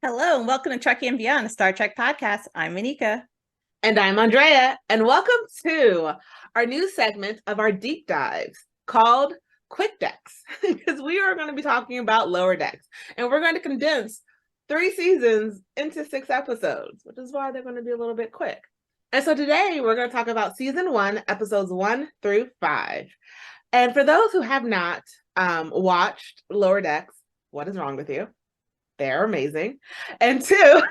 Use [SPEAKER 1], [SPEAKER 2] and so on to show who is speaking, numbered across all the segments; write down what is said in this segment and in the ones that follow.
[SPEAKER 1] Hello and welcome to Trekkie and Beyond, a Star Trek podcast. I'm Monica.
[SPEAKER 2] And I'm Andrea, and welcome to our new segment of our deep dives called Quick Decks, because we are going to be talking about lower decks, and we're going to condense 3 seasons into 6 episodes, which is why they're going to be a little bit quick. And so today we're going to talk about season 1, episodes 1 through 5. And for those who have not watched Lower Decks, what is wrong with you? They're amazing. And two,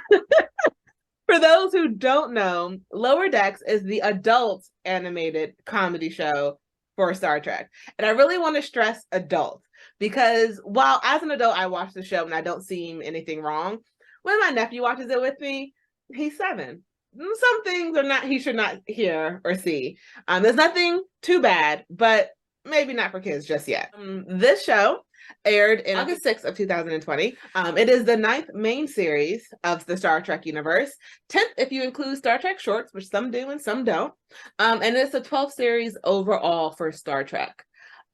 [SPEAKER 2] for those who don't know, Lower Decks is the adult animated comedy show for Star Trek. And I really want to stress adult because while as an adult I watch the show and I don't see anything wrong, when my nephew watches it with me, he's 7. Some things are not he should not hear or see. There's nothing too bad, but maybe not for kids just yet. This show aired in August 6th of 2020. It is the 9th main series of the Star Trek universe, 10th if you include Star Trek shorts, which some do and some don't. And it's a 12th series overall for Star Trek.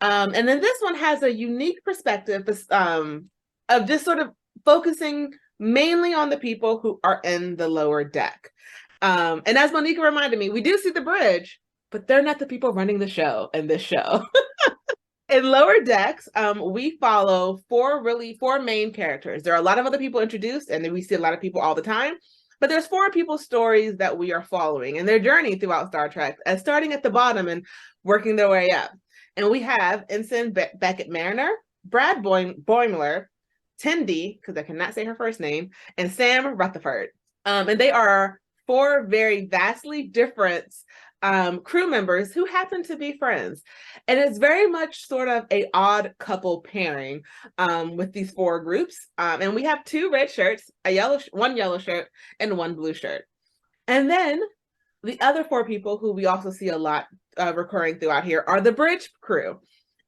[SPEAKER 2] And then this one has a unique perspective of just sort of focusing mainly on the people who are in the lower deck. And as Monica reminded me, we do see the bridge, but they're not the people running the show in this show. In Lower Decks, we follow four main characters. There are a lot of other people introduced, and then we see a lot of people all the time. But there's 4 people's stories that we are following and their journey throughout Star Trek, as starting at the bottom and working their way up. And we have Ensign Beckett Mariner, Brad Boimler, Tendi, because I cannot say her first name, and Sam Rutherford. And they are 4 very vastly different crew members who happen to be friends. And it's very much sort of a odd couple pairing with these 4 groups. And we have 2 red shirts, one yellow shirt, and 1 blue shirt. And then the other 4 people who we also see a lot recurring throughout here are the bridge crew.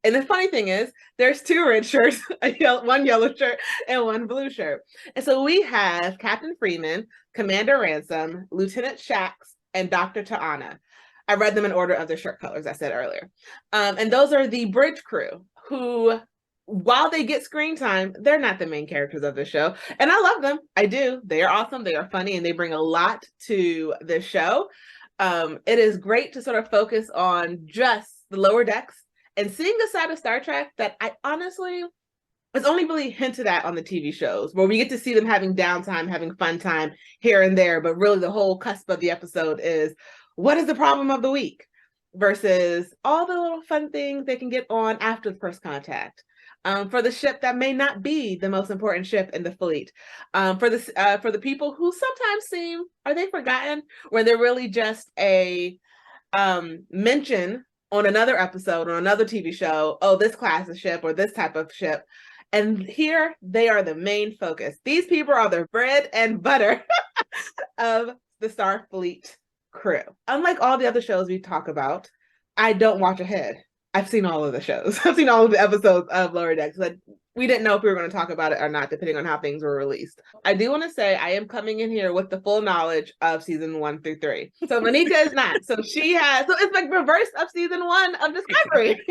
[SPEAKER 2] And the funny thing is, there's 2 red shirts, 1 yellow shirt, and 1 blue shirt. And so we have Captain Freeman, Commander Ransom, Lieutenant Shax, and Dr. Ta'ana. I read them in order of their shirt colors, I said earlier. And those are the bridge crew who, while they get screen time, they're not the main characters of the show. And I love them. I do. They are awesome. They are funny, and they bring a lot to the show. It is great to sort of focus on just the lower decks and seeing a side of Star Trek that I honestly it's only really hinted at on the TV shows, where we get to see them having downtime, having fun time here and there. But really the whole cusp of the episode is, what is the problem of the week versus all the little fun things they can get on after the first contact. For the ship that may not be the most important ship in the fleet. For the people who sometimes seem, are they forgotten? Where they're really just a mention on another episode, on another TV show, oh, this class of ship or this type of ship. And here they are the main focus. These people are the bread and butter of the Starfleet crew. Unlike all the other shows we talk about, I don't watch ahead. I've seen all of the shows. I've seen all of the episodes of Lower Decks. But we didn't know if we were going to talk about it or not, depending on how things were released. I do want to say I am coming in here with the full knowledge of season 1 through 3. So Monica is not. So she has. So it's like reverse of season 1 of Discovery.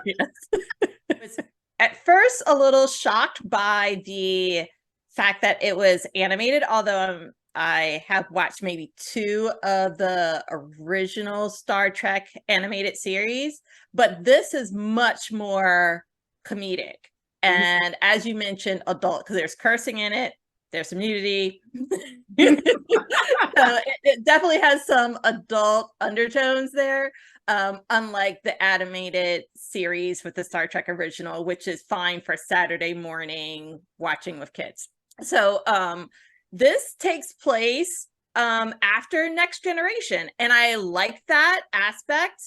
[SPEAKER 1] Yes. At first, a little shocked by the fact that it was animated, although I have watched maybe 2 of the original Star Trek animated series, but this is much more comedic. And as you mentioned, adult, because there's cursing in it, there's some nudity. It definitely has some adult undertones there. Unlike the animated series with the Star Trek original, which is fine for Saturday morning watching with kids. So this takes place after Next Generation, and I like that aspect.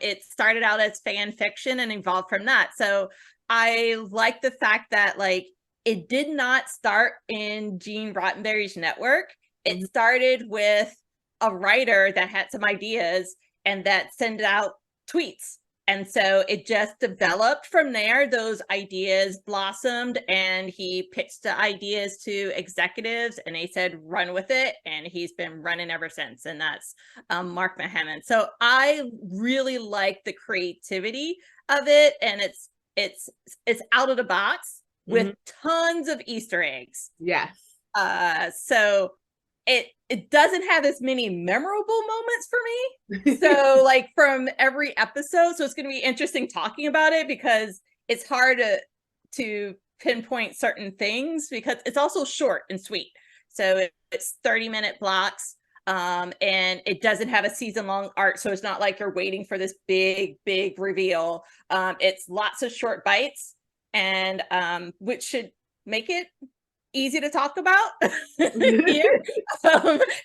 [SPEAKER 1] It started out as fan fiction and evolved from that. So I like the fact that like it did not start in Gene Roddenberry's network. It started with a writer that had some ideas and that sent out tweets. And so it just developed from there. Those ideas blossomed, and he pitched the ideas to executives, and they said, run with it. And he's been running ever since. And that's Mark Mahaman. So I really like the creativity of it. And it's out of the box with tons of Easter eggs.
[SPEAKER 2] Yes.
[SPEAKER 1] So it doesn't have as many memorable moments for me. So like from every episode, so it's going to be interesting talking about it because it's hard to pinpoint certain things because it's also short and sweet. So it's 30-minute blocks. And it doesn't have a season-long arc, so it's not like you're waiting for this big reveal. It's lots of short bites, and which should make it easy to talk about here,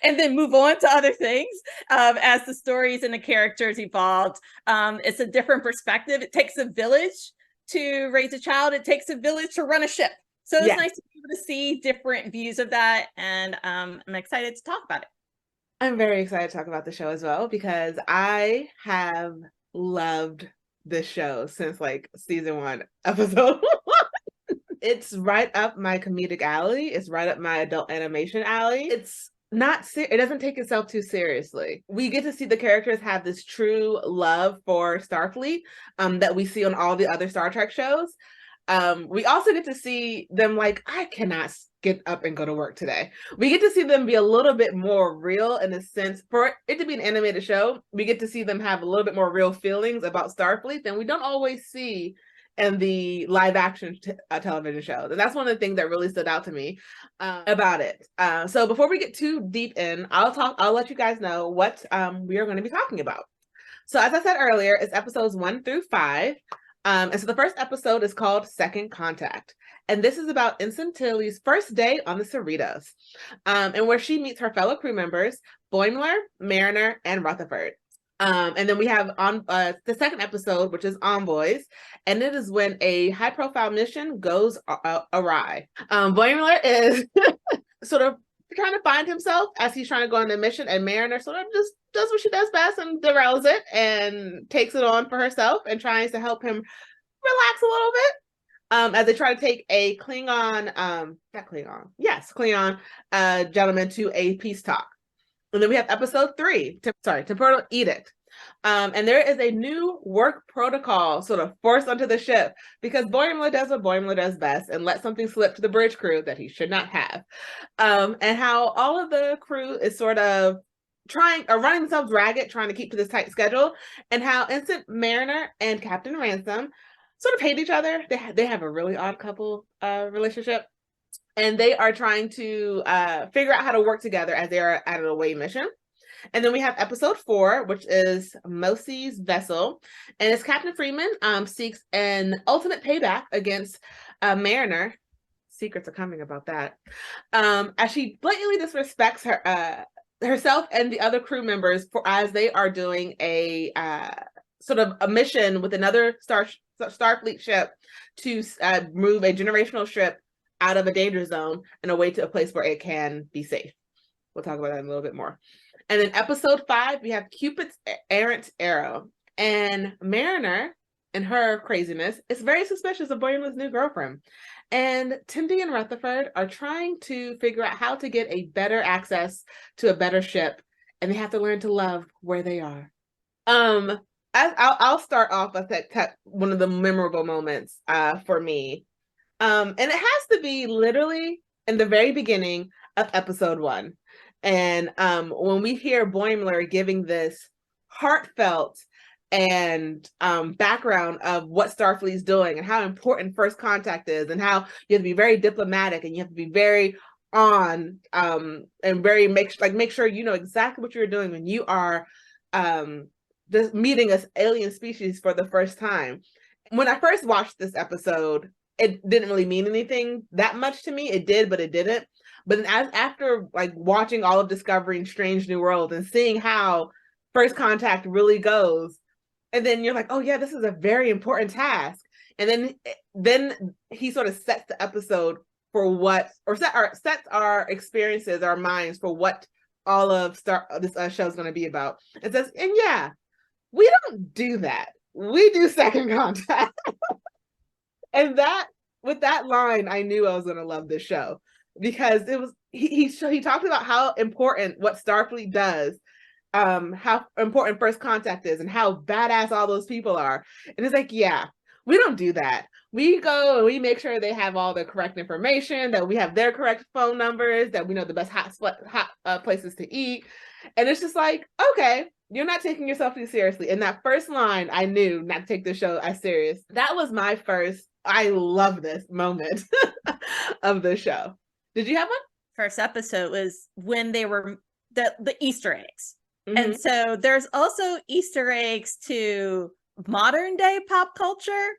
[SPEAKER 1] and then move on to other things as the stories and the characters evolved. It's a different perspective. It takes a village to raise a child. It takes a village to run a ship. So it's nice to be able to see different views of that, and I'm excited to talk about it.
[SPEAKER 2] I'm very excited to talk about the show as well because I have loved this show since like season 1, episode 1. It's right up my comedic alley. It's right up my adult animation alley. It's not it doesn't take itself too seriously. We get to see the characters have this true love for Starfleet that we see on all the other Star Trek shows. We also get to see them like, I cannot get up and go to work today. We get to see them be a little bit more real in a sense. For it to be an animated show, we get to see them have a little bit more real feelings about Starfleet than we don't always see in the live action television shows. And that's one of the things that really stood out to me about it. So before we get too deep in, I'll let you guys know what we are going to be talking about. So as I said earlier, it's episodes 1 through 5. And so the first episode is called Second Contact. And this is about Ensign Tendi's first day on the Cerritos, and where she meets her fellow crew members, Boimler, Mariner, and Rutherford. And then we have on the second episode, which is Envoys, and it is when a high-profile mission goes awry. Boimler is sort of trying to find himself as he's trying to go on the mission, and Mariner sort of just does what she does best and derails it and takes it on for herself and tries to help him relax a little bit as they try to take a Klingon gentleman to a peace talk. And then we have episode 3, Temporal Edict. And there is a new work protocol sort of forced onto the ship because Boimler does what Boimler does best and let something slip to the bridge crew that he should not have. And how all of the crew is sort of running themselves ragged, trying to keep to this tight schedule, and how Ensign Mariner and Captain Ransom sort of hate each other. They have a really odd couple relationship. And they are trying to figure out how to work together as they are at an away mission. And then we have episode 4, which is Mosey's Vessel. And as Captain Freeman seeks an ultimate payback against Mariner. Secrets are coming about that. As she blatantly disrespects herself and the other crew members as they are doing a sort of a mission with another Starfleet ship to move a generational ship out of a danger zone and away to a place where it can be safe. We'll talk about that in a little bit more. And then episode 5, we have Cupid's errant arrow. And Mariner, in her craziness, is very suspicious of Boimler's new girlfriend. And Tendi and Rutherford are trying to figure out how to get a better access to a better ship. And they have to learn to love where they are. I'll start off with one of the memorable moments for me. And it has to be literally in the very beginning of episode 1. And when we hear Boimler giving this heartfelt and background of what Starfleet's doing and how important first contact is and how you have to be very diplomatic and you have to be very on and very make sure you know exactly what you're doing when you are meeting an alien species for the first time. When I first watched this episode, it didn't really mean anything that much to me. It did, but it didn't. But then after like watching all of Discovery and Strange New Worlds and seeing how first contact really goes, and then you're like, oh yeah, this is a very important task. And then he sort of sets the episode for what, or sets our experiences, our minds for what all of this show is going to be about. It says, and yeah, we don't do that. We do second contact. And with that line, I knew I was going to love this show because it was he talked about how important what Starfleet does, how important first contact is, and how badass all those people are. And it's like, yeah, We don't do that. We go and we make sure they have all the correct information, that we have their correct phone numbers, that we know the best hot places to eat. And it's just like, okay, you're not taking yourself too seriously. And that first line, I knew not to take the show as serious. That was my first, I love this moment of the show. Did you have one?
[SPEAKER 1] First episode was when they were the Easter eggs. Mm-hmm. And so there's also Easter eggs to modern day pop culture.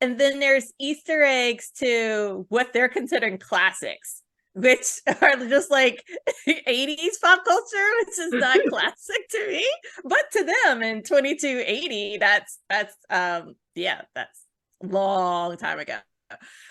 [SPEAKER 1] And then there's Easter eggs to what they're considering classics, which are just like 80s pop culture, which is not classic to me, but to them in 2280, that's a long time ago.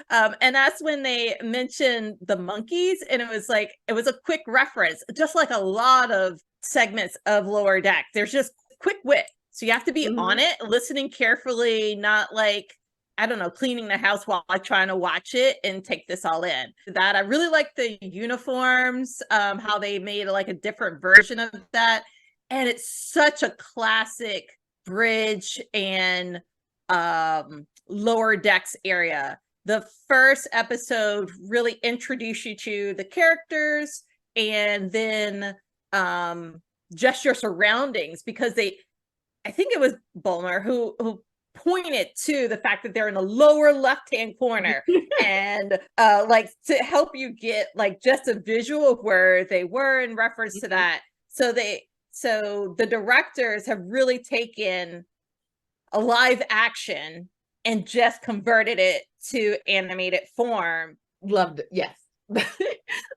[SPEAKER 1] And that's when they mentioned the monkeys, and it was a quick reference, just like a lot of segments of Lower Deck. There's just quick wit. So you have to be on it, listening carefully, not like, I don't know, cleaning the house while I'm trying to watch it and take this all in. That I really like the uniforms, how they made like a different version of that. And it's such a classic bridge and Lower Decks area. The first episode really introduced you to the characters, and then just your surroundings, because I think it was Boimler who pointed to the fact that they're in the lower left-hand corner and like to help you get like just a visual of where they were in reference to that. So the directors have really taken a live action and just converted it to animated form.
[SPEAKER 2] Loved it. Yes.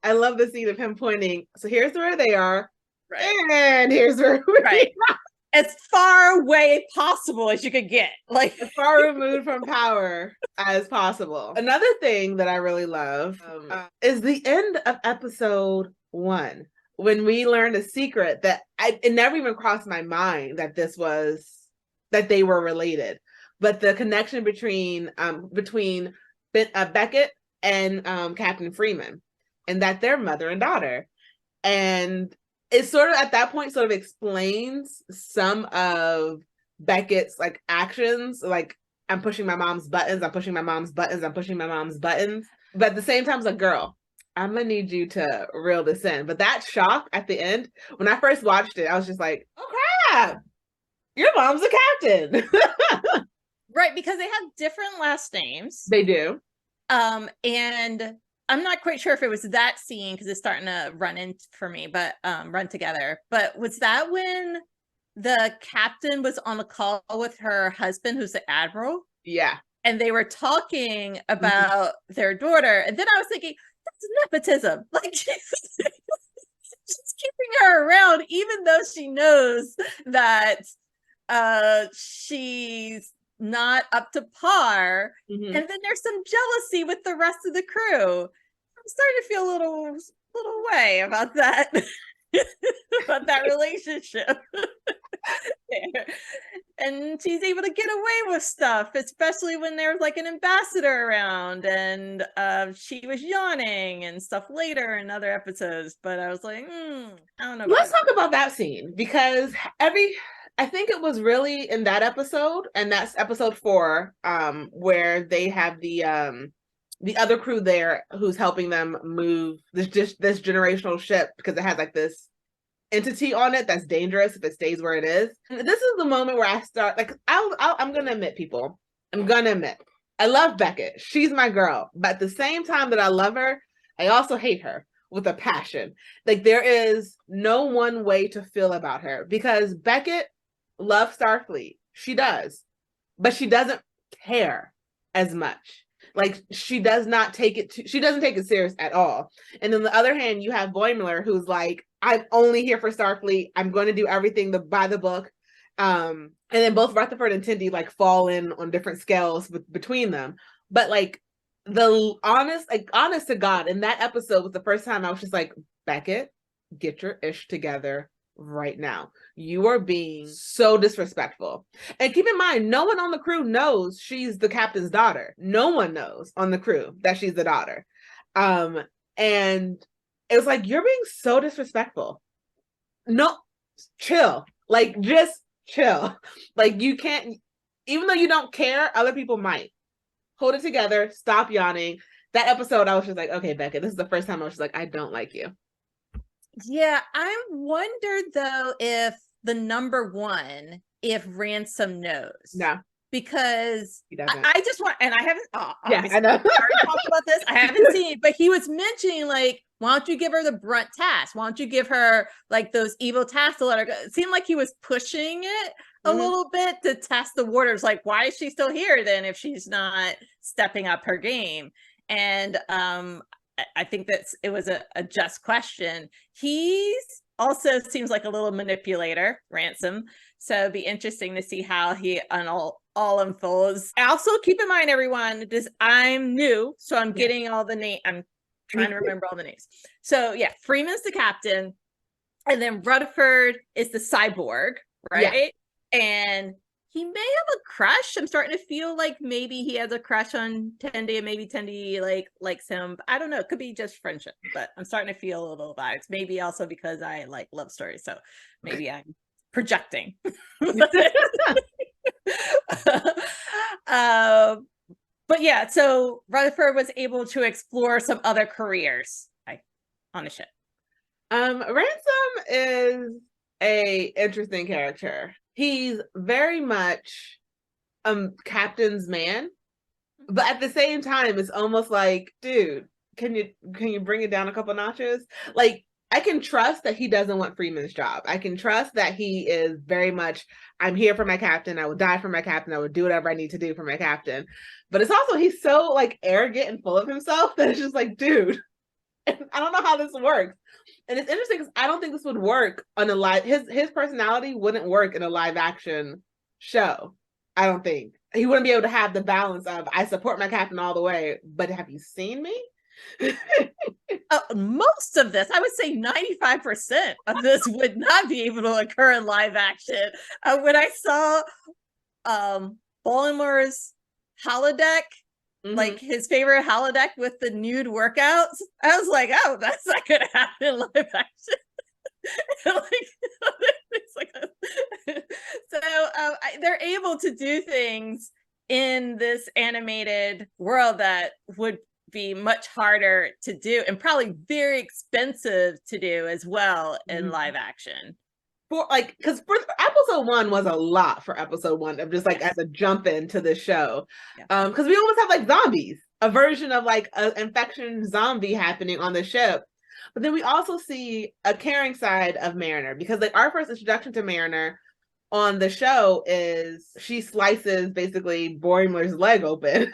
[SPEAKER 2] I love the scene of him pointing. So here's where they are. Right. And here's where we are.
[SPEAKER 1] As far away possible as you could get, like
[SPEAKER 2] as far removed from power as possible. Another thing that I really love is the end of episode 1, when we learned a secret that it never even crossed my mind that they were related, but the connection between Beckett and Captain Freeman, and that they're mother and daughter. And it sort of, at that point, sort of explains some of Beckett's like actions, like, I'm pushing my mom's buttons, I'm pushing my mom's buttons, I'm pushing my mom's buttons. But at the same time, it's like, girl, I'm gonna need you to reel this in. But that shock at the end, when I first watched it, I was just like, oh crap, your mom's a captain.
[SPEAKER 1] Right, because they have different last names.
[SPEAKER 2] They do.
[SPEAKER 1] And I'm not quite sure if it was that scene, because it's starting to run in for me, but run together. But was that when the captain was on the call with her husband, who's the admiral?
[SPEAKER 2] Yeah.
[SPEAKER 1] And they were talking about their daughter. And then I was thinking, that's nepotism. Like, she's keeping her around, even though she knows that she's not up to par. And then there's some jealousy with the rest of the crew. I'm starting to feel a little way about that about that relationship. And she's able to get away with stuff, especially when there's like an ambassador around, and she was yawning and stuff later in other episodes. But I was like, I don't know.
[SPEAKER 2] Let's talk about that scene, because I think it was really in that episode, and that's episode 4, where they have the other crew there who's helping them move this generational ship, because it has like this entity on it that's dangerous if it stays where it is. And this is the moment where I start, like, I'm gonna admit, people, I love Beckett. She's my girl, but at the same time that I love her, I also hate her with a passion. Like, there is no one way to feel about her, because Beckett loves Starfleet. She does, but she doesn't care as much. Like, she doesn't take it serious at all. And on the other hand, you have Boimler, who's like, I'm only here for Starfleet. I'm going to do everything by the book. And then both Rutherford and Tendi like fall in on different scales between them. But like, the honest to God, in that episode was the first time I was just like, Beckett, get your ish together right now. You are being so disrespectful. And keep in mind, no one on the crew knows she's the captain's daughter. No one knows on the crew that she's the daughter. And it was like, you're being so disrespectful. No, chill. Like, just chill. Like, you can't, even though you don't care, other people might. Hold it together, stop yawning. That episode, I was just like, okay, Becca, this is the first time I was just like, I don't like you.
[SPEAKER 1] Yeah, I wondered though if the number one, if Ransom knows.
[SPEAKER 2] No.
[SPEAKER 1] Because
[SPEAKER 2] He doesn't.
[SPEAKER 1] I just want, and I haven't,
[SPEAKER 2] Yeah, I know.
[SPEAKER 1] we already talked about this. I haven't seen it, but he was mentioning like, why don't you give her the brunt task? Why don't you give her like those evil tasks to let her go? It seemed like he was pushing it a little bit to test the waters. Like, why is she still here then if she's not stepping up her game? And I think that it was a just question. He's also seems like a little manipulator, Ransom. So it'd be interesting to see how he all unfolds. Also, keep in mind, everyone, I'm new, so I'm getting all the names. I'm trying to remember all the names. So yeah, Freeman's the captain, and then Rutherford is the cyborg, right? Yeah. And he may have a crush. I'm starting to feel like maybe he has a crush on Tendi, and maybe Tendi likes him. I don't know. It could be just friendship, but I'm starting to feel a little vibes. Maybe also because I like love stories, so maybe I'm projecting. But yeah, so Rutherford was able to explore some other careers on the ship.
[SPEAKER 2] Ransom is a interesting character. He's very much captain's man, but at the same time, it's almost like, dude, can you bring it down a couple notches? Like, I can trust that he doesn't want Freeman's job. I can trust that he is very much, I'm here for my captain. I will die for my captain. I will do whatever I need to do for my captain. But it's also, he's so like arrogant and full of himself that it's just like, dude, I don't know how this works. And it's interesting because I don't think this would work on a live, his personality wouldn't work in a live action show. I don't think. He wouldn't be able to have the balance of, I support my captain all the way, but have you seen me?
[SPEAKER 1] Most of this, I would say 95% of this would not be able to occur in live action. When I saw Boimler's holodeck, like his favorite holodeck with the nude workouts, I was like, oh, that's not gonna happen in live action. They're able to do things in this animated world that would be much harder to do and probably very expensive to do as well in live action.
[SPEAKER 2] Because for episode 1 was a lot for episode 1 of just like as a jump into the show. Because we almost have like zombies, a version of like an infection zombie happening on the ship. But then we also see a caring side of Mariner, because like our first introduction to Mariner on the show is she slices basically Boimler's leg open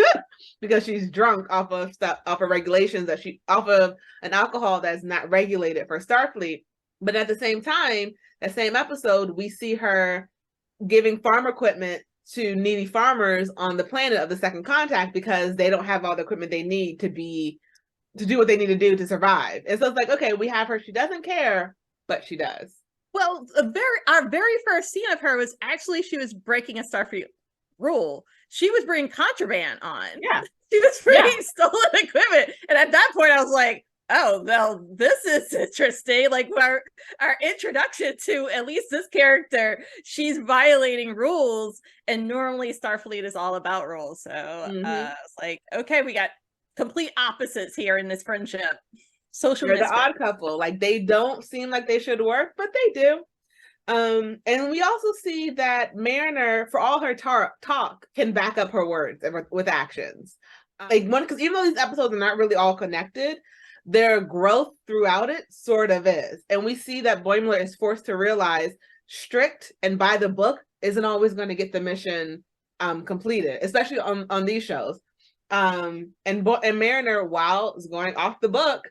[SPEAKER 2] because she's drunk off of regulations off of an alcohol that's not regulated for Starfleet. But at the same time, that same episode, we see her giving farm equipment to needy farmers on the planet of the Second Contact because they don't have all the equipment they need to do what they need to do to survive. And so it's like, okay, we have her. She doesn't care, but she does.
[SPEAKER 1] Well, our very first scene of her was actually she was breaking a Starfleet rule. She was bringing contraband on.
[SPEAKER 2] Yeah.
[SPEAKER 1] She was bringing stolen equipment. And at that point, I was like, oh, well, this is interesting. Like our introduction to at least this character, she's violating rules. And normally Starfleet is all about rules. So it's like, okay, we got complete opposites here in this friendship. Social
[SPEAKER 2] They're the odd couple. Like they don't seem like they should work, but they do. And we also see that Mariner, for all her talk, can back up her words with actions. Because even though these episodes are not really all connected, their growth throughout it sort of is. And we see that Boimler is forced to realize strict and by the book isn't always going to get the mission completed, especially on these shows. And Mariner, while going off the book,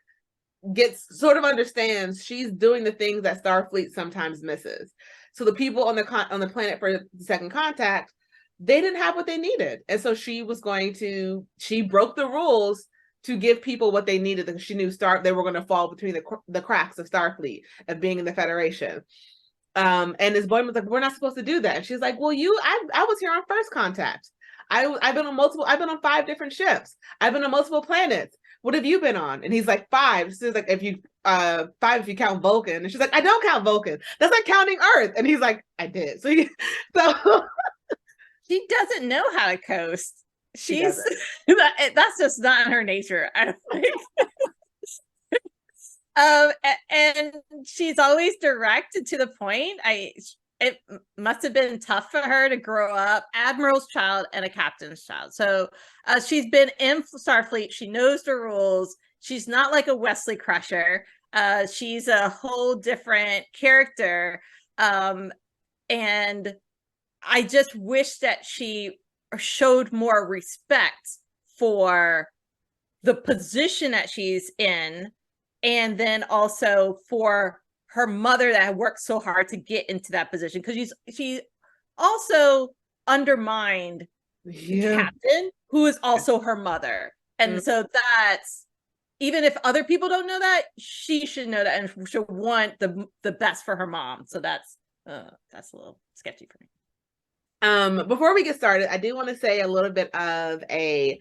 [SPEAKER 2] understands she's doing the things that Starfleet sometimes misses. So the people on the planet for the Second Contact, they didn't have what they needed. And so she broke the rules to give people what they needed, because she knew they were going to fall between the cracks of Starfleet and being in the Federation. And this boy was like, we're not supposed to do that. And she's like, well, I was here on First Contact. I've been on 5 different ships. I've been on multiple planets. What have you been on? And he's like, 5. She's like, 5 if you count Vulcan. And she's like, I don't count Vulcan. That's like counting Earth. And he's like, I did. So
[SPEAKER 1] She doesn't know how to coast. She's that's just not in her nature. I don't think. And she's always direct and to the point. It must have been tough for her to grow up admiral's child and a captain's child. So she's been in Starfleet. She knows the rules. She's not like a Wesley Crusher. She's a whole different character. And I just wish that she showed more respect for the position that she's in, and then also for her mother that had worked so hard to get into that position, because she also undermined the captain, who is also her mother. And so that's, even if other people don't know that, she should know that and should want the best for her mom. So that's a little sketchy for me.
[SPEAKER 2] Before we get started, I do want to say a little bit of a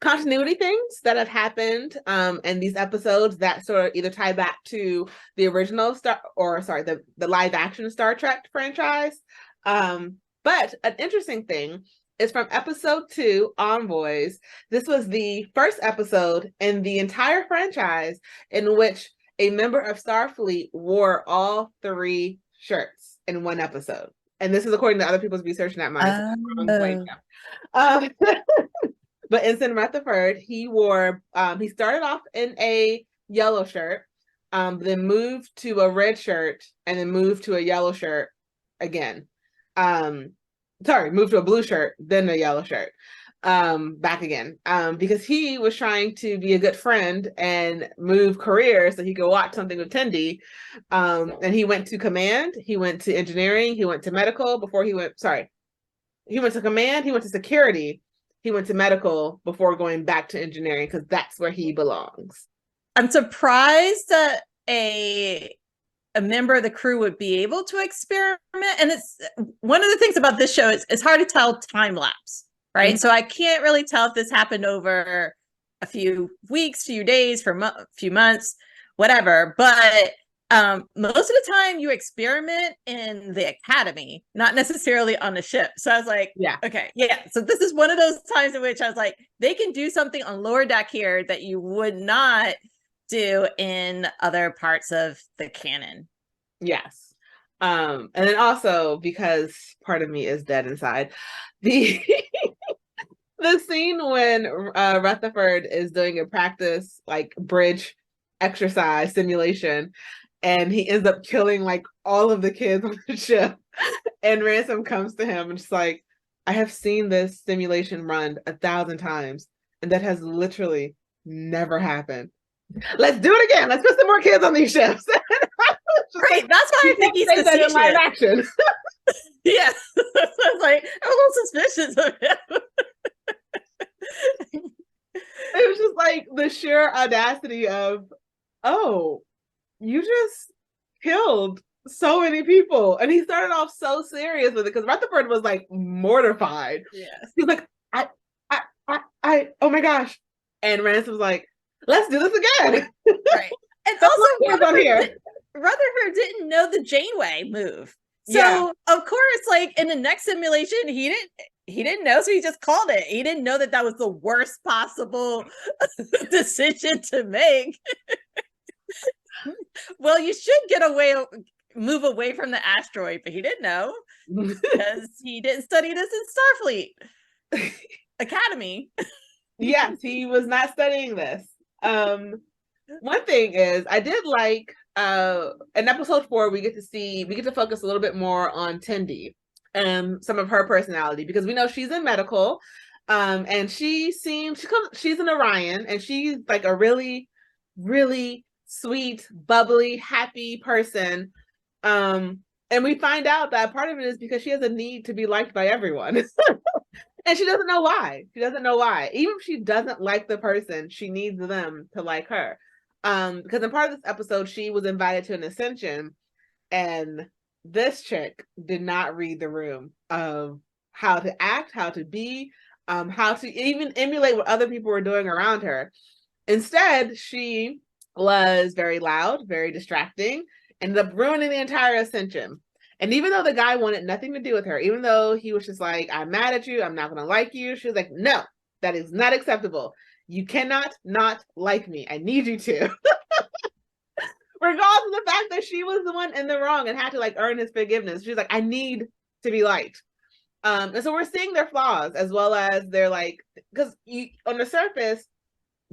[SPEAKER 2] continuity things that have happened in these episodes that sort of either tie back to the original the live action Star Trek franchise. But an interesting thing is from episode 2, Envoys. This was the first episode in the entire franchise in which a member of Starfleet wore all 3 shirts in one episode. And this is according to other people's research, not mine. But Ensign Rutherford, he wore, he started off in a yellow shirt, then moved to a red shirt, and then moved to a yellow shirt again. Moved to a blue shirt, then a yellow shirt, back again, because he was trying to be a good friend and move careers so he could watch something with Tendi. And he went to command, he went to engineering, he went to medical before he went to command, he went to security, he went to medical before going back to engineering, because that's where he belongs.
[SPEAKER 1] I'm surprised that a member of the crew would be able to experiment. And it's one of the things about this show, it's hard to tell time lapse. Right. So I can't really tell if this happened over a few weeks, few days, for few months, whatever. But most of the time you experiment in the academy, not necessarily on the ship. So I was like, yeah, okay, yeah. So this is one of those times in which I was like, they can do something on lower deck here that you would not do in other parts of the canon.
[SPEAKER 2] Yes. And then also, because part of me is dead inside, the the scene when Rutherford is doing a practice like bridge exercise simulation, and he ends up killing like all of the kids on the ship, and Ransom comes to him and just like, I have seen this simulation run 1,000 times, and that has literally never happened. Let's do it again. Let's put some more kids on these ships.
[SPEAKER 1] Right, like, that's why I think he's facetious.
[SPEAKER 2] In live action.
[SPEAKER 1] Yeah, I was like, I'm a little suspicious of him.
[SPEAKER 2] It was just like the sheer audacity of, oh, you just killed so many people. And he started off so serious with it because Rutherford was like mortified.
[SPEAKER 1] Yes.
[SPEAKER 2] He's like, I, oh my gosh. And Ransom's like, let's do this again.
[SPEAKER 1] Right. And also Rutherford didn't know the Janeway move. So of course, like in the next simulation, he didn't know, so he just called it. He didn't know that was the worst possible decision to make. Well, you should move away from the asteroid, but he didn't know because he didn't study this in Starfleet Academy.
[SPEAKER 2] Yes, he was not studying this. One thing is, I did like in episode 4, we get to focus a little bit more on Tendi and some of her personality, because we know she's in medical, and she's an Orion, and she's like a really, really sweet, bubbly, happy person. And we find out that part of it is because she has a need to be liked by everyone. And she doesn't know why. Even if she doesn't like the person, she needs them to like her. Because in part of this episode, she was invited to an ascension, and this chick did not read the room of how to act, how to be, how to even emulate what other people were doing around her. Instead, she was very loud, very distracting, ended up ruining the entire ascension. And even though the guy wanted nothing to do with her, even though he was just like, I'm mad at you, I'm not going to like you, she was like, no, that is not acceptable. You cannot not like me. I need you to. Regardless of the fact that she was the one in the wrong and had to like earn his forgiveness. She's like, I need to be liked. And so we're seeing their flaws as well as they're like, because you on the surface,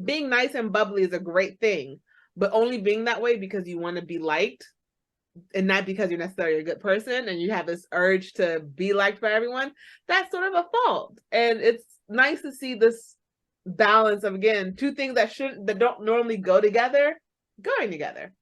[SPEAKER 2] being nice and bubbly is a great thing, but only being that way because you want to be liked and not because you're necessarily a good person and you have this urge to be liked by everyone, that's sort of a fault. And it's nice to see this balance of, again, two things that don't normally go together, going together.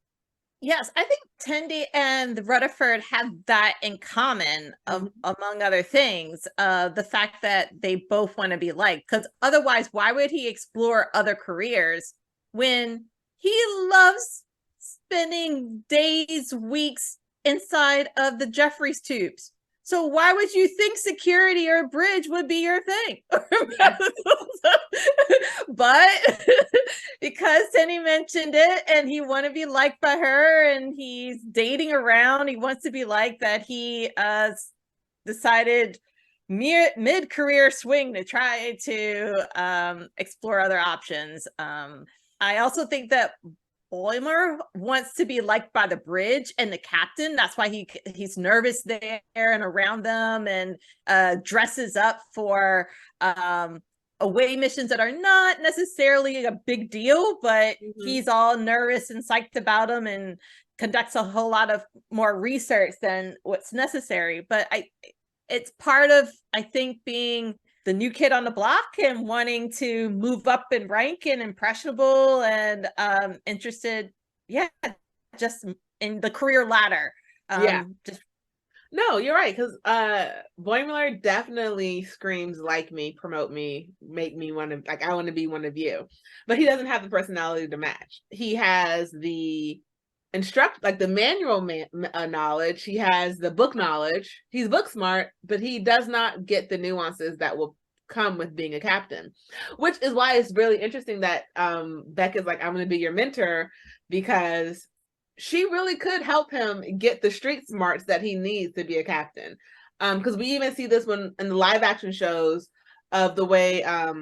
[SPEAKER 1] Yes, I think Tendi and Rutherford have that in common, among other things. The fact that they both want to be liked, because otherwise, why would he explore other careers when he loves spending days, weeks inside of the Jeffries tubes? So why would you think security or bridge would be your thing? But because Tendi mentioned it and he want to be liked by her and he's dating around, he wants to be liked, that he decided mid-career swing to try to explore other options. I also think that Boimler wants to be liked by the bridge and the captain. That's why he's nervous there and around them, and dresses up for away missions that are not necessarily a big deal, but he's all nervous and psyched about them and conducts a whole lot of more research than what's necessary. But it's part of, I think, being the new kid on the block and wanting to move up in rank and impressionable and interested, just in the career ladder. No,
[SPEAKER 2] you're right, because Boimler definitely screams like me, promote me, make me want to, like, I want to be one of you. But he doesn't have the personality to match. He has the the manual knowledge. He has the book knowledge. He's book smart, but he does not get the nuances that will come with being a captain, which is why it's really interesting that Beck is like, I'm going to be your mentor, because she really could help him get the street smarts that he needs to be a captain. Because we even see this when in the live action shows of the way of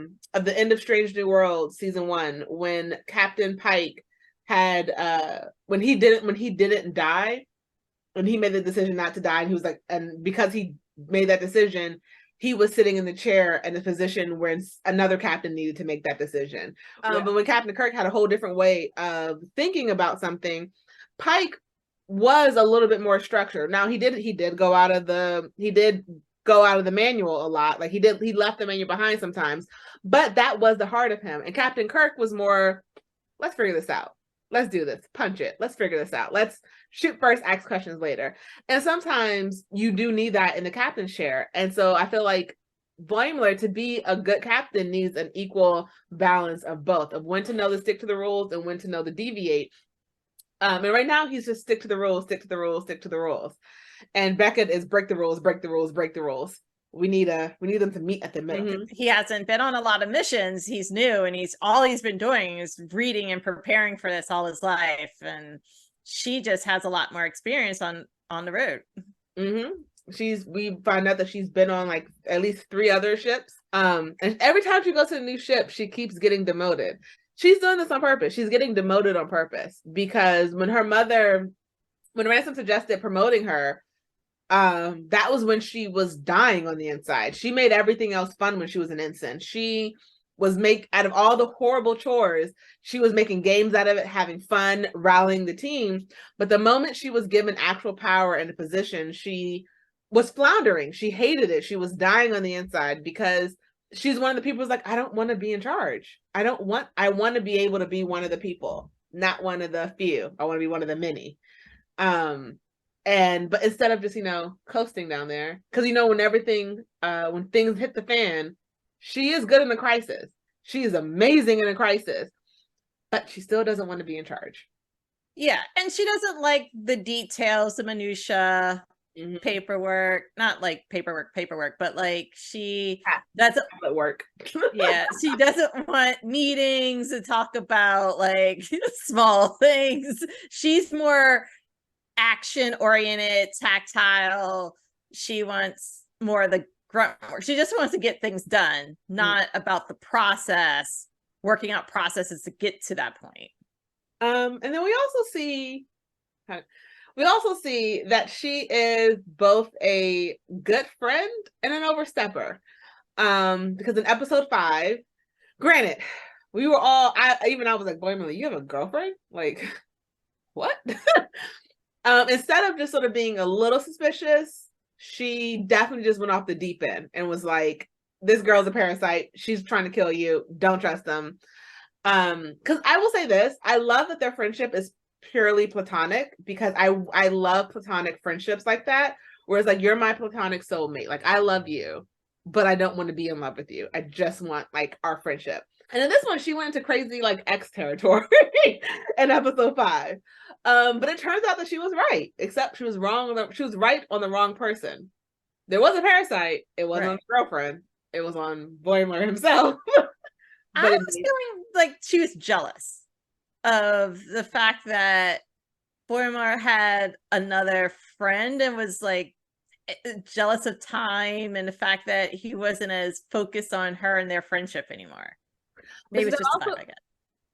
[SPEAKER 2] the end of Strange New World season 1, when Captain Pike had when he didn't die, when he made the decision not to die, and he was like, and because he made that decision, he was sitting in the chair in the position where another captain needed to make that decision. But when Captain Kirk had a whole different way of thinking about something, Pike was a little bit more structured. Now he did go out of the manual a lot. Like he left the manual behind sometimes, but that was the heart of him. And Captain Kirk was more, let's figure this out. Let's do this. Punch it. Let's figure this out. Let's shoot first, ask questions later. And sometimes you do need that in the captain's chair. And so I feel like Boimler, to be a good captain, needs an equal balance of both, of when to know to stick to the rules and when to know to deviate. And right now he's just stick to the rules, stick to the rules, stick to the rules. And Beckett is break the rules, break the rules, break the rules. We need them to meet at the middle.
[SPEAKER 1] He hasn't been on a lot of missions. He's new, and all he's been doing is reading and preparing for this all his life. And she just has a lot more experience on the road. We find out that she's been on like at least 3 other ships. And every time she goes to a new ship, she keeps getting demoted. She's doing this on purpose. She's getting demoted on purpose, because when Ransom suggested promoting her, that was when she was dying on the inside. She made everything else fun when she was an ensign. She was out of all the horrible chores, she was making games out of it, having fun, rallying the team. But the moment she was given actual power and a position, she was floundering. She hated it. She was dying on the inside, because she's one of the people who's like, I don't want to be in charge. I want to be able to be one of the people, not one of the few. I want to be one of the many. But instead of just, coasting down there, because, when things hit the fan, she is good in a crisis. She is amazing in a crisis, but she still doesn't want to be in charge. Yeah. And she doesn't like the details, the minutia, paperwork, not like paperwork, but like she doesn't work. Yeah. She doesn't want meetings to talk about like small things. She's more action oriented, tactile. She wants more of the grunt work. She just wants to get things done, not about the process, working out processes to get to that point.
[SPEAKER 2] And then we also see that she is both a good friend and an overstepper. Because in episode 5, granted, we were all I was like, Boimler, you have a girlfriend? Like, what? Instead of just sort of being a little suspicious, she definitely just went off the deep end and was like, this girl's a parasite. She's trying to kill you. Don't trust them. Because I will say this, I love that their friendship is purely platonic, because I love platonic friendships like that, where it's like, you're my platonic soulmate. Like, I love you, but I don't want to be in love with you. I just want like our friendship. And in this one, she went into crazy like X territory in episode 5. But it turns out that she was right, except she was wrong. She was right on the wrong person. There was a parasite. It wasn't on the girlfriend. It was on Boimler himself.
[SPEAKER 1] I was feeling like she was jealous of the fact that Boimler had another friend and was like jealous of time and the fact that he wasn't as focused on her and their friendship anymore. Maybe it's just a vibe I get.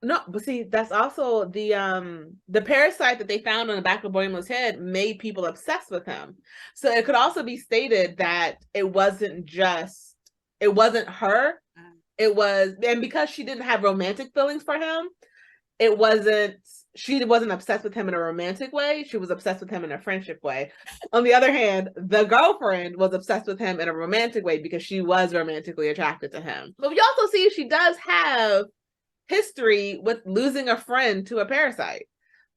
[SPEAKER 2] No, but see, that's also the parasite that they found on the back of Boimler's head made people obsessed with him. So it could also be stated that it wasn't her. It was, and because she didn't have romantic feelings for him, she wasn't obsessed with him in a romantic way. She was obsessed with him in a friendship way. On the other hand, the girlfriend was obsessed with him in a romantic way because she was romantically attracted to him. But we also see she does have history with losing a friend to a parasite.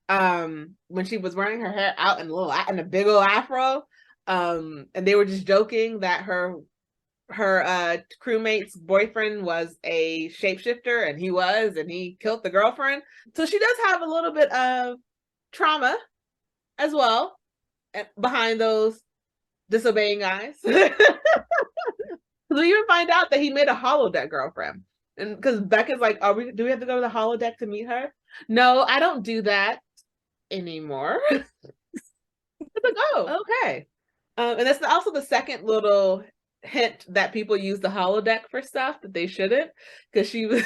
[SPEAKER 2] When she was wearing her hair out in a big old afro, and they were just joking that her crewmate's boyfriend was a shapeshifter, and he killed the girlfriend. So she does have a little bit of trauma as well behind those disobeying eyes. We even find out that he made a holodeck girlfriend, and because Becca's like, do we have to go to the holodeck to meet her? No, I don't do that anymore. It's like, oh, okay. And that's also the second little hint that people use the holodeck for stuff that they shouldn't, because she was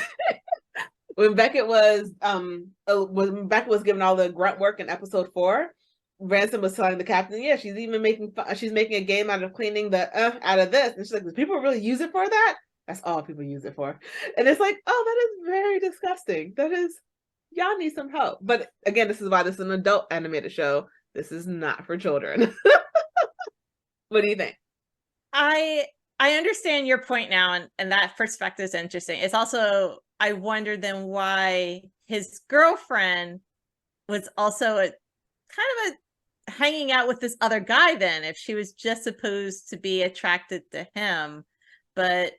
[SPEAKER 2] when Beckett was given all the grunt work in episode 4, Ransom was telling the captain, yeah, she's even making a game out of cleaning the out of this, and she's like, do people really use it for that? That's all people use it for. And it's like, oh, that is very disgusting. That is, y'all need some help. But again, this is why this is an adult animated show. This is not for children. What do you think?
[SPEAKER 1] I understand your point now, and that perspective is interesting. It's also, I wonder then why his girlfriend was also hanging out with this other guy then, if she was just supposed to be attracted to him, but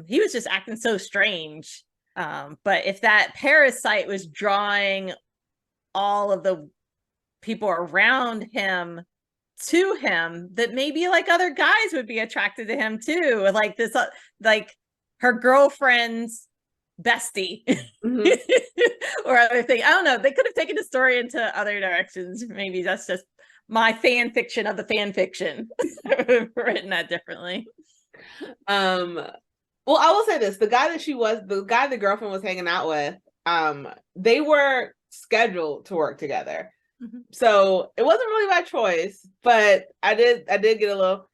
[SPEAKER 1] he was just acting so strange. But if that parasite was drawing all of the people around him to him, that maybe like other guys would be attracted to him too, like this like her girlfriend's bestie. Or other thing. I don't know, they could have taken the story into other directions. Maybe that's just my fan fiction of the fan fiction. Written that differently.
[SPEAKER 2] Well, I will say this, the guy the girlfriend was hanging out with, they were scheduled to work together. So it wasn't really my choice, but I did get a little,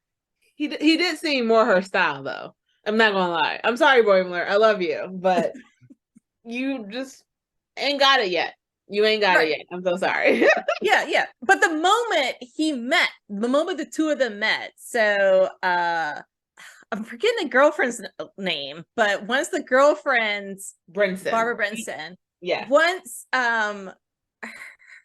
[SPEAKER 2] he did seem more her style though. I'm not gonna lie. I'm sorry, Boimler, I love you, but you just ain't got it yet. You ain't got it yet. I'm so sorry.
[SPEAKER 1] Yeah. But the moment the two of them met, so I'm forgetting the girlfriend's name, but once the girlfriend's Barbara Brinson, once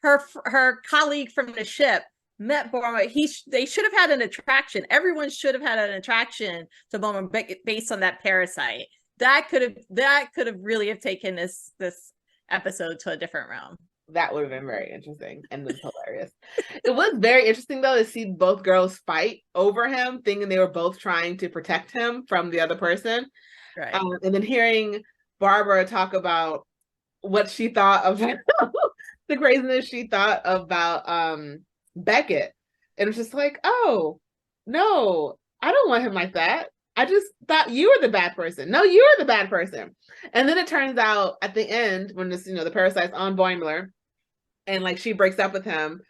[SPEAKER 1] her colleague from the ship met Boimler, they should have had an attraction. Everyone should have had an attraction to Boimler based on that parasite. That could have really have taken this episode to a different realm.
[SPEAKER 2] That would have been very interesting and was hilarious. It was very interesting though to see both girls fight over him, thinking they were both trying to protect him from the other person.
[SPEAKER 1] Right.
[SPEAKER 2] And then hearing Barbara talk about what she thought of the craziness she thought about Beckett. And it was just like, oh, no, I don't want him like that. I just thought you were the bad person. No, you're the bad person. And then it turns out at the end, when this, the parasite's on Boimler, and like she breaks up with him,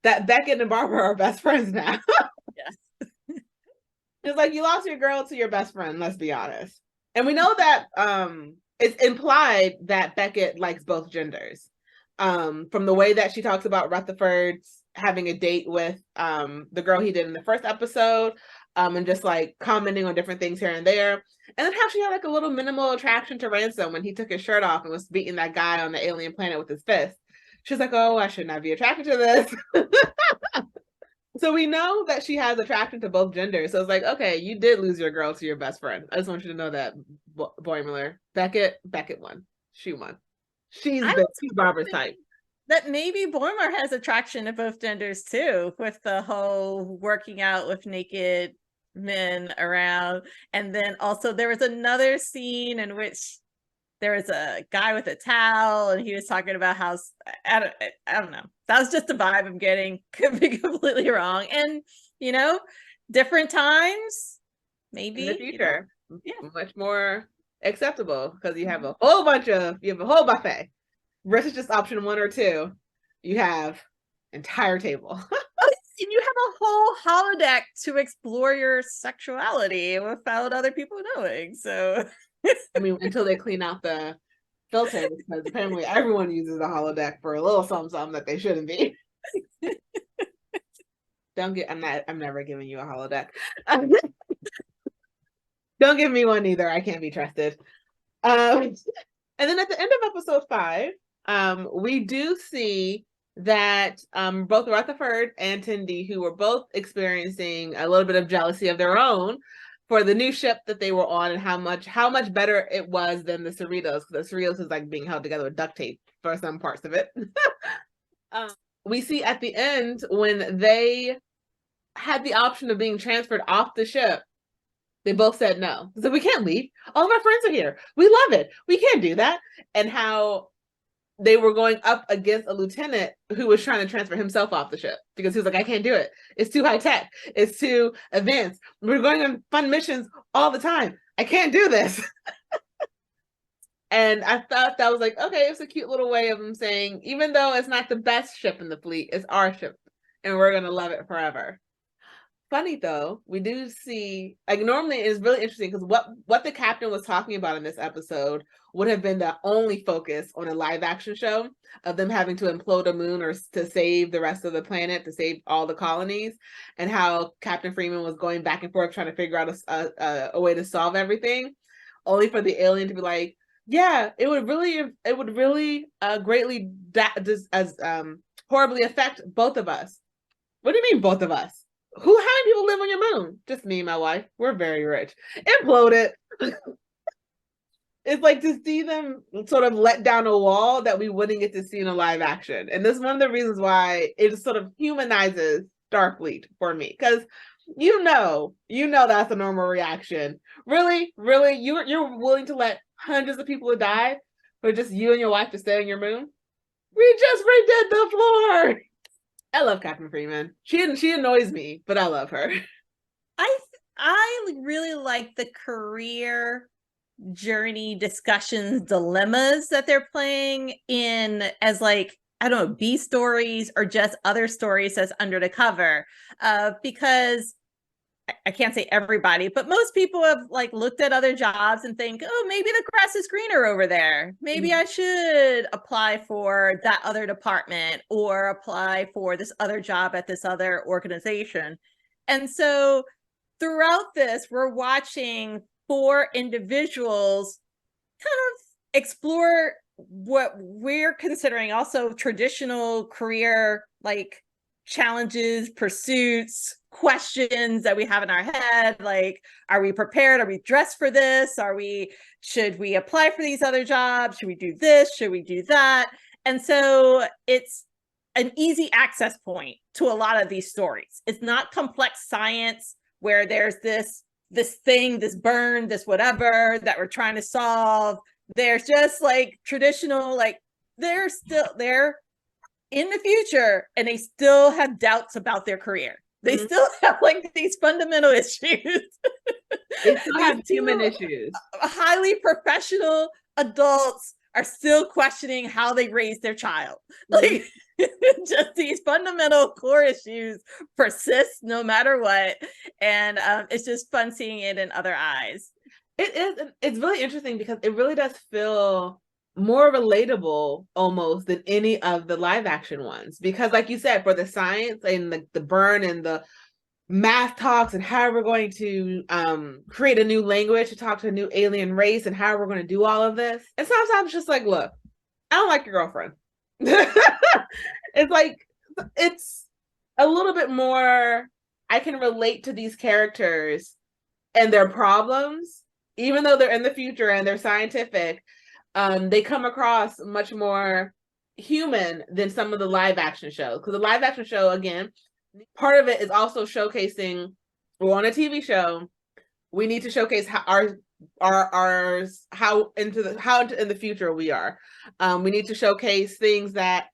[SPEAKER 2] that Beckett and Barbara are best friends now.
[SPEAKER 1] Yes.
[SPEAKER 2] It's like you lost your girl to your best friend, let's be honest. And we know that it's implied that Beckett likes both genders. From the way that she talks about Rutherford having a date with the girl he did in the first episode, and just like commenting on different things here and there. And then how she had like a little minimal attraction to Ransom when he took his shirt off and was beating that guy on the alien planet with his fist. She's like, oh, I should not be attracted to this. So we know that she has attraction to both genders. So it's like, okay, you did lose your girl to your best friend. I just want you to know that, Boimler. Beckett won. She won. She's Barbara's type.
[SPEAKER 1] That maybe Boimler has attraction to both genders too, with the whole working out with naked men around. And then also there was another scene in which there was a guy with a towel and he was talking about how, I don't know. That was just the vibe I'm getting. Could be completely wrong. And, different times, maybe.
[SPEAKER 2] In the future, much more acceptable because you have a whole buffet. Versus just option 1 or 2, you have entire table.
[SPEAKER 1] And you have a whole holodeck to explore your sexuality without other people knowing. So,
[SPEAKER 2] I mean, until they clean out the filters, because apparently everyone uses the holodeck for a little something that they shouldn't be. I'm never giving you a holodeck. Don't give me one either. I can't be trusted. And then at the end of episode 5, we do see that both Rutherford and Tendi, who were both experiencing a little bit of jealousy of their own for the new ship that they were on and how much better it was than the Cerritos, because the Cerritos is like being held together with duct tape for some parts of it. We see at the end when they had the option of being transferred off the ship, they both said no. So we can't leave. All of our friends are here. We love it. We can't do that. And how they were going up against a lieutenant who was trying to transfer himself off the ship because he was like, I can't do it. It's too high tech. It's too advanced. We're going on fun missions all the time. I can't do this. And I thought that was like, okay, it's a cute little way of them saying, even though it's not the best ship in the fleet, it's our ship and we're going to love it forever. Funny though, we do see, like, normally it's really interesting because what the captain was talking about in this episode would have been the only focus on a live action show of them having to implode a moon or to save the rest of the planet, to save all the colonies, and how Captain Freeman was going back and forth trying to figure out a way to solve everything, only for the alien to be like, yeah, it would really greatly horribly affect both of us. What do you mean both of us? How many people live on your moon? Just me and my wife. We're very rich. Implode it. It's like to see them sort of let down a wall that we wouldn't get to see in a live action. And this is one of the reasons why it sort of humanizes Starfleet for me. Because you know that's a normal reaction. Really? You're willing to let hundreds of people die for just you and your wife to stay on your moon? We just redid the floor. I love Captain Freeman. She annoys me, but I love her.
[SPEAKER 1] I really like the career journey discussions, dilemmas that they're playing in as like, I don't know, B stories or just other stories as under the cover. Because I can't say everybody, but most people have like looked at other jobs and think, oh, maybe the grass is greener over there. Maybe I should apply for that other department or apply for this other job at this other organization. And so throughout this, we're watching 4 individuals kind of explore what we're considering also traditional career like challenges, pursuits, questions that we have in our head, like, are we prepared? Are we dressed for this? Should we apply for these other jobs? Should we do this? Should we do that? And so it's an easy access point to a lot of these stories. It's not complex science where there's this thing, this burn, this whatever that we're trying to solve. There's just like traditional, like they're in the future and they still have doubts about their career. They still have like these fundamental issues.
[SPEAKER 2] They still have human issues.
[SPEAKER 1] Highly professional adults are still questioning how they raise their child. Like just these fundamental core issues persist no matter what. And it's just fun seeing it in other eyes.
[SPEAKER 2] It is. It's really interesting because it really does feel more relatable almost than any of the live action ones. Because like you said, for the science and the burn and the math talks and how we're going to create a new language to talk to a new alien race and how we're going to do all of this. And sometimes it's just like, look, I don't like your girlfriend. It's like, it's a little bit more, I can relate to these characters and their problems, even though they're in the future and they're scientific. They come across much more human than some of the live action shows. Because the live action show, again, part of it is also showcasing, we're on a TV show, we need to showcase how how in the future we are. We need to showcase things that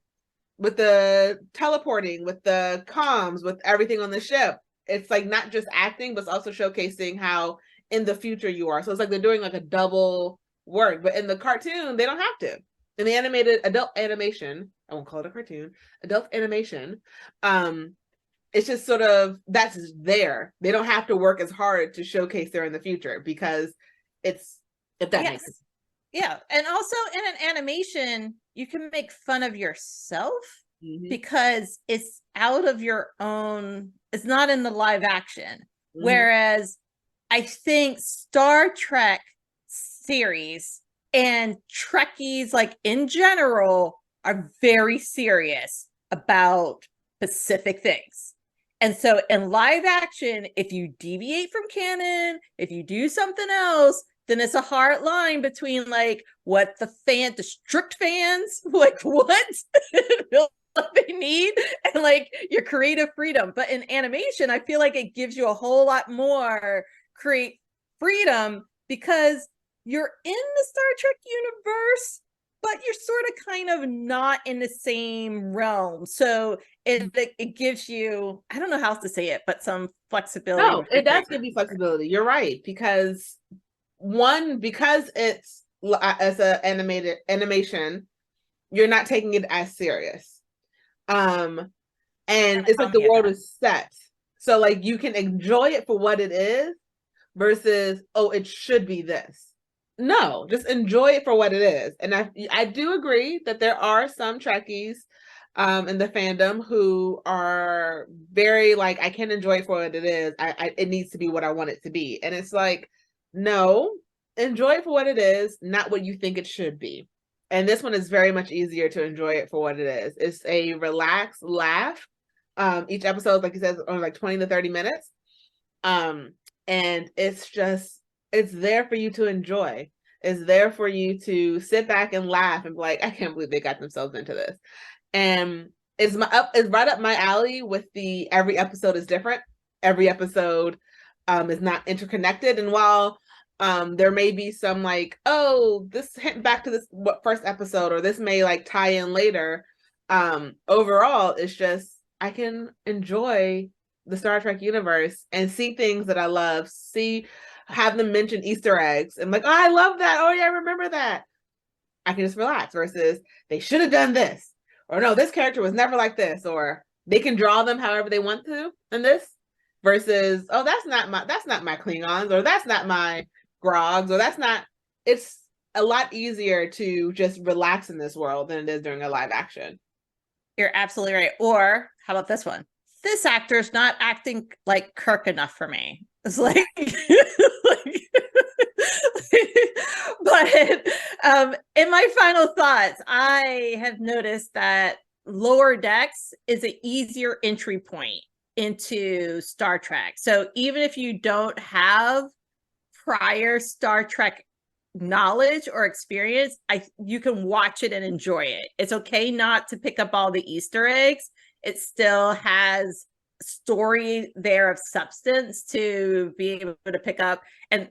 [SPEAKER 2] with the teleporting, with the comms, with everything on the ship. It's like not just acting, but it's also showcasing how in the future you are. So it's like they're doing like a double work. But in the cartoon, they don't have to. In the animated adult animation, I won't call it a cartoon, adult animation, it's just sort of that's there. They don't have to work as hard to showcase they're in the future because it's, if that makes sense.
[SPEAKER 1] Yeah. And also in an animation, you can make fun of yourself because it's out of your own, it's not in the live action. Whereas I think Star Trek series and Trekkies, like in general, are very serious about specific things. And so in live action, if you deviate from canon, if you do something else, then it's a hard line between like what the strict fans, like what they need and like your creative freedom. But in animation, I feel like it gives you a whole lot more create freedom because you're in the Star Trek universe, but you're sort of kind of not in the same realm. So it gives you, I don't know how else to say it, but some flexibility.
[SPEAKER 2] No, it does give you flexibility. You're right. Because it's as an animated animation, you're not taking it as serious. And it's like the world is set. So like you can enjoy it for what it is versus, oh, it should be this. No, just enjoy it for what it is. And I do agree that there are some Trekkies in the fandom who are very like, I can enjoy it for what it is. It needs to be what I want it to be. And it's like, no, enjoy it for what it is, not what you think it should be. And this one is very much easier to enjoy it for what it is. It's a relaxed laugh. Each episode, like you said, is only like 20 to 30 minutes. And it's just, it's there for you to enjoy. It's there for you to sit back and laugh and be like, I can't believe they got themselves into this. And it's right up my alley with the every episode is different. Every episode is not interconnected. And while there may be some like, oh, this hint back to this first episode, or this may like tie in later, overall, it's just, I can enjoy the Star Trek universe and see things that I love, have them mention Easter eggs and like, oh, I love that. Oh yeah, I remember that. I can just relax versus they should have done this, or no, this character was never like this, or they can draw them however they want to in this versus, oh, that's not my Klingons, or that's not my Grogs, or that's not, it's a lot easier to just relax in this world than it is during a live action.
[SPEAKER 1] You're absolutely right. Or how about this one? This actor's not acting like Kirk enough for me. It's like, but in my final thoughts, I have noticed that Lower Decks is an easier entry point into Star Trek. So even if you don't have prior Star Trek knowledge or experience, you can watch it and enjoy it. It's okay not to pick up all the Easter eggs. It still has story there of substance to be able to pick up and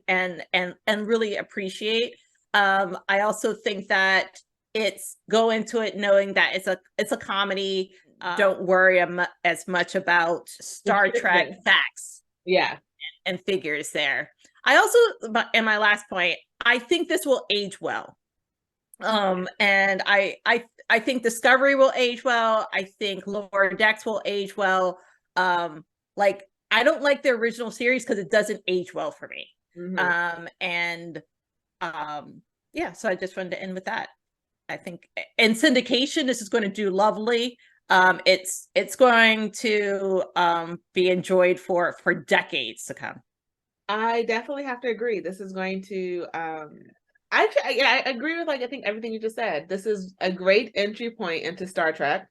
[SPEAKER 1] really appreciate. I also think that it's go into it knowing that it's a comedy. Don't worry as much about Star Trek facts
[SPEAKER 2] Yeah.
[SPEAKER 1] and figures there. I also, in my last point, I think this will age well. And I think Discovery will age well. I think Lower Decks will age well. Like I don't like the original series because it doesn't age well for me. Yeah, so I just wanted to end with that. I think in syndication, this is going to do lovely. It's going to be enjoyed for decades to come.
[SPEAKER 2] I definitely have to agree. This is going to I agree with I think everything you just said. This is a great entry point into Star Trek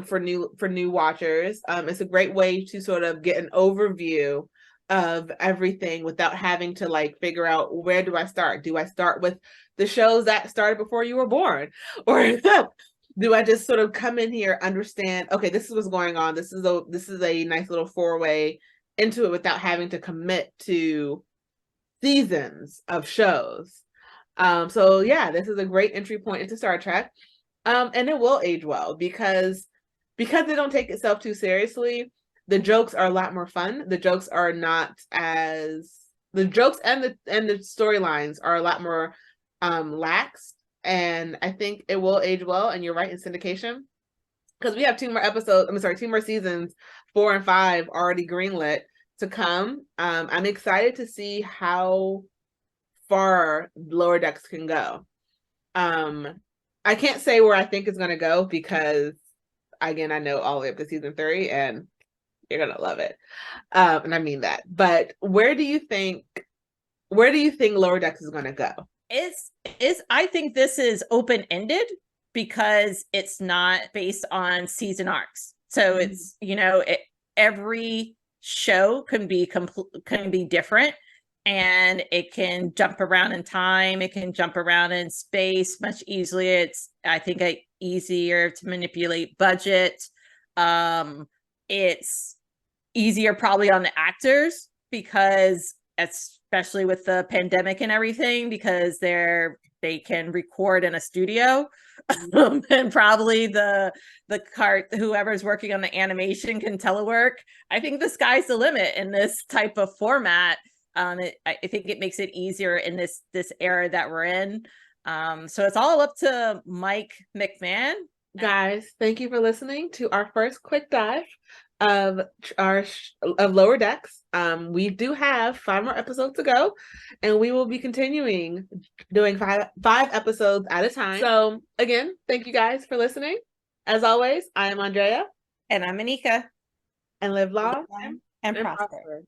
[SPEAKER 2] for new watchers. It's a great way to sort of get an overview of everything without having to figure out, where do I start? Do I start with the shows that started before you were born? Or do I just sort of come in here, understand, okay, this is what's going on. This is a nice little four-way into it without having to commit to seasons of shows. So yeah, this is a great entry point into Star Trek. And it will age well because they don't take itself too seriously. The jokes are a lot more fun. The jokes are not as the jokes and the storylines are a lot more lax. And I think it will age well. And you're right, in syndication, because we have two more seasons, 4 and 5 already greenlit to come. I'm excited to see how far Lower Decks can go. I can't say where I think it's going to go because, again, I know all the way up to season 3 and you're going to love it. And I mean that. But where do you think Lower Decks is going to go?
[SPEAKER 1] I think this is open-ended because it's not based on season arcs. So it's, every show can be different, and it can jump around in time. It can jump around in space much easily. It's, I think, easier to manipulate budget. It's easier probably on the actors because, especially with the pandemic and everything, because they can record in a studio. And probably whoever's working on the animation can telework. I think the sky's the limit in this type of format. I think it makes it easier in this era that we're in. So it's all up to Mike McMahon.
[SPEAKER 2] Guys, thank you for listening to our first quick dive of Lower Decks. We do have 5 more episodes to go, and we will be continuing doing five episodes at a time. So again, thank you guys for listening. As always, I am Andrea.
[SPEAKER 1] And I'm Anika.
[SPEAKER 2] And live long
[SPEAKER 1] and prosper.
[SPEAKER 2] prosper.